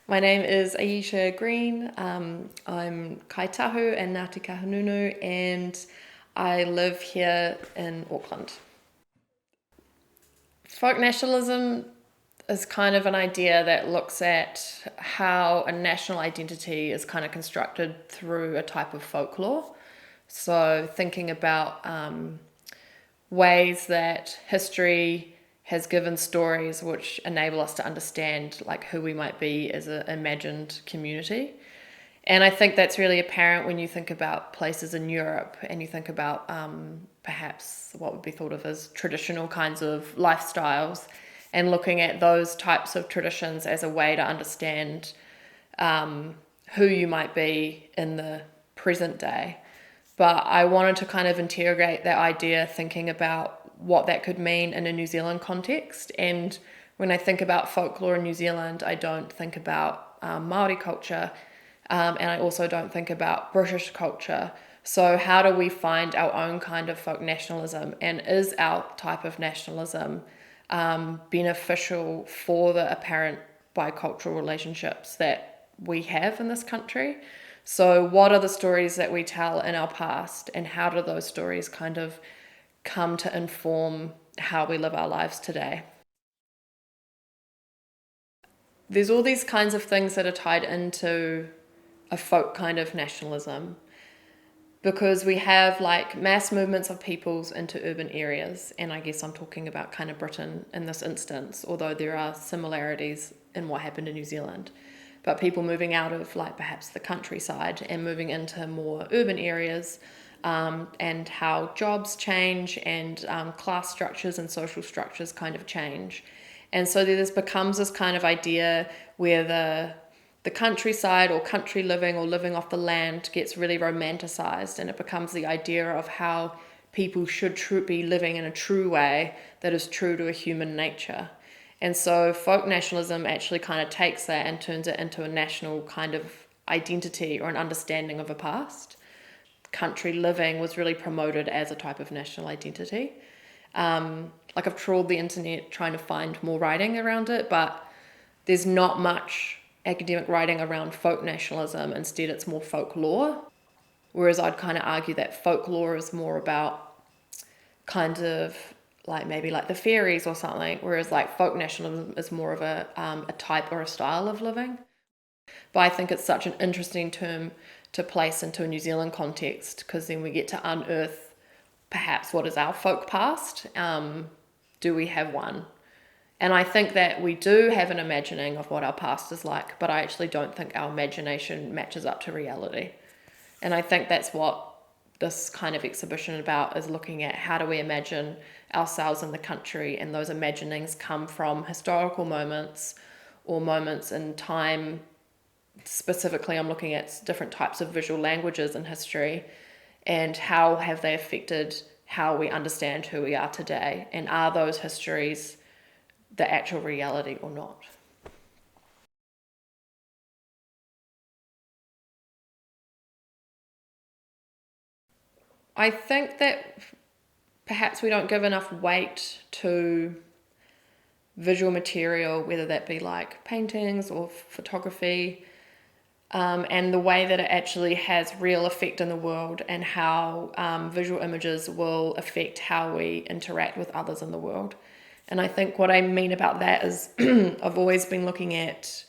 My name is Ayesha Green. I'm Kaitahu and Ngāti Kahungunu, and I live here in Auckland. Folk nationalism is kind of an idea that looks at how a national identity is kind of constructed through a type of folklore. So, thinking about ways that history has given stories which enable us to understand like who we might be as an imagined community. And I think that's really apparent when you think about places in Europe and you think about perhaps what would be thought of as traditional kinds of lifestyles, and looking at those types of traditions as a way to understand who you might be in the present day. But I wanted to kind of interrogate that idea, thinking about what that could mean in a New Zealand context. And when I think about folklore in New Zealand, I don't think about Māori culture, and I also don't think about British culture. So how do we find our own kind of folk nationalism? And is our type of nationalism beneficial for the apparent bicultural relationships that we have in this country? So what are the stories that we tell in our past, and how do those stories kind of come to inform how we live our lives today? There's all these kinds of things that are tied into a folk kind of nationalism, because we have like mass movements of peoples into urban areas, and I guess I'm talking about kind of Britain in this instance, although there are similarities in what happened in New Zealand. But people moving out of like perhaps the countryside and moving into more urban areas, and how jobs change and class structures and social structures kind of change. And so there becomes this kind of idea where the countryside or country living or living off the land gets really romanticized, and it becomes the idea of how people should be living in a true way that is true to a human nature. And so folk nationalism actually kind of takes that and turns it into a national kind of identity or an understanding of a past. Country living was really promoted as a type of national identity. Like I've trawled the internet trying to find more writing around it, but there's not much academic writing around folk nationalism. Instead, it's more folklore. Whereas I'd kind of argue that folklore is more about kind of like maybe like the fairies or something, whereas like folk nationalism is more of a type or a style of living. But I think it's such an interesting term to place into a New Zealand context, because then we get to unearth perhaps what is our folk past. Do we have one? And I think that we do have an imagining of what our past is like, but I actually don't think our imagination matches up to reality. And I think that's what this kind of exhibition about, is looking at how do we imagine ourselves in the country, and those imaginings come from historical moments or moments in time. Specifically, I'm looking at different types of visual languages in history, and how have they affected how we understand who we are today, and are those histories the actual reality or not? I think that perhaps we don't give enough weight to visual material, whether that be like paintings or photography, and the way that it actually has real effect in the world, and how visual images will affect how we interact with others in the world. And I think what I mean about that is I've always been looking at,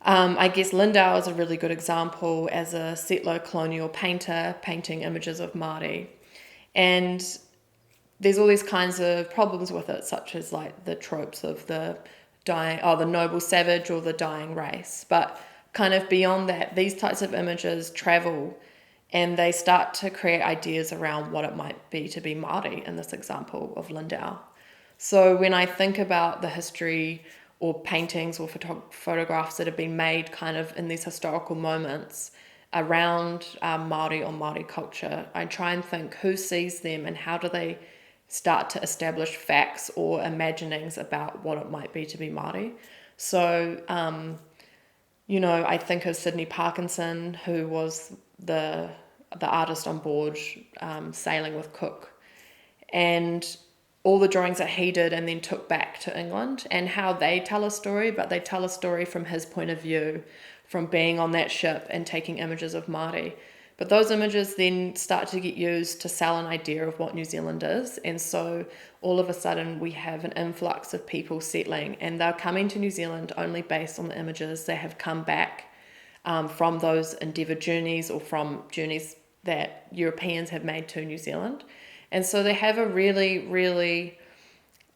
I guess Lindau is a really good example as a settler colonial painter painting images of Māori. And there's all these kinds of problems with it, such as like the tropes of the the noble savage or the dying race. But kind of beyond that, these types of images travel, and they start to create ideas around what it might be to be Māori in this example of Lindau. So when I think about the history or paintings or photographs that have been made kind of in these historical moments around Māori or Māori culture, I try and think who sees them and how do they start to establish facts or imaginings about what it might be to be Māori. So, I think of Sydney Parkinson, who was the artist on board sailing with Cook. And all the drawings that he did and then took back to England, and how they tell a story, but they tell a story from his point of view, from being on that ship and taking images of Māori. But those images then start to get used to sell an idea of what New Zealand is. And so all of a sudden we have an influx of people settling, and they're coming to New Zealand only based on the images they have come back from those Endeavour journeys or from journeys that Europeans have made to New Zealand. And so they have a really, really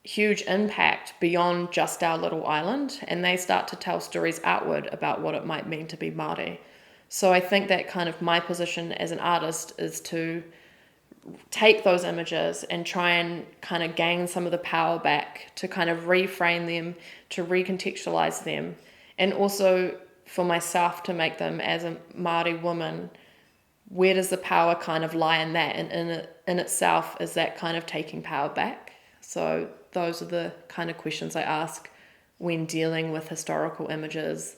huge impact beyond just our little island, and they start to tell stories outward about what it might mean to be Māori. So I think that kind of my position as an artist is to take those images and try and kind of gain some of the power back, to kind of reframe them, to recontextualize them, and also for myself to make them as a Māori woman. Where does the power kind of lie in that? And in itself, is that kind of taking power back? So those are the kind of questions I ask when dealing with historical images,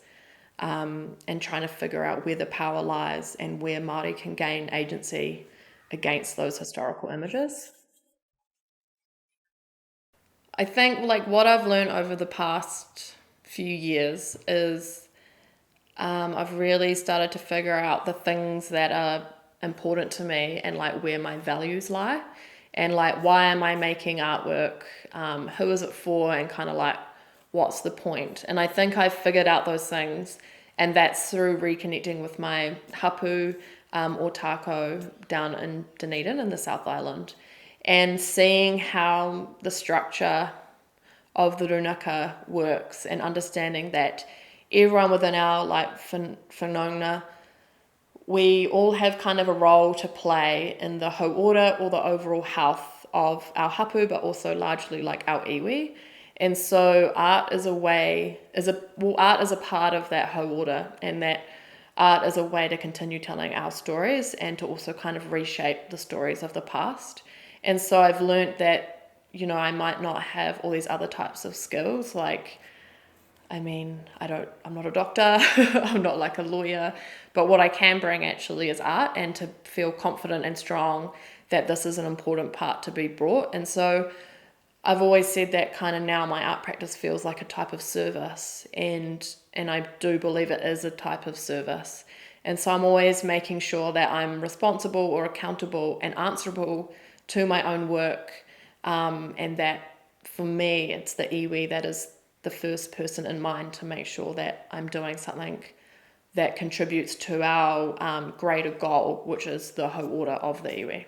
and trying to figure out where the power lies and where Māori can gain agency against those historical images. I think like what I've learned over the past few years is I've really started to figure out the things that are important to me and like where my values lie, and like why am I making artwork, who is it for, and kind of like what's the point. And I think I've figured out those things, and that's through reconnecting with my hapu or tako down in Dunedin in the South Island, and seeing how the structure of the runaka works, and understanding that everyone within our like whanaunga, we all have kind of a role to play in the hauora or the overall health of our hapu, but also largely like our iwi. And so art is art is a part of that hauora, and that art is a way to continue telling our stories and to also kind of reshape the stories of the past. And so I've learnt that, you know, I might not have all these other types of skills, like, I mean, I'm not a doctor, I'm not like a lawyer, but what I can bring actually is art, and to feel confident and strong that this is an important part to be brought. And so I've always said that kind of now my art practice feels like a type of service, and I do believe it is a type of service. And so I'm always making sure that I'm responsible or accountable and answerable to my own work, and that for me it's the iwi that is the first person in mind, to make sure that I'm doing something that contributes to our greater goal, which is the hauora of the iwi.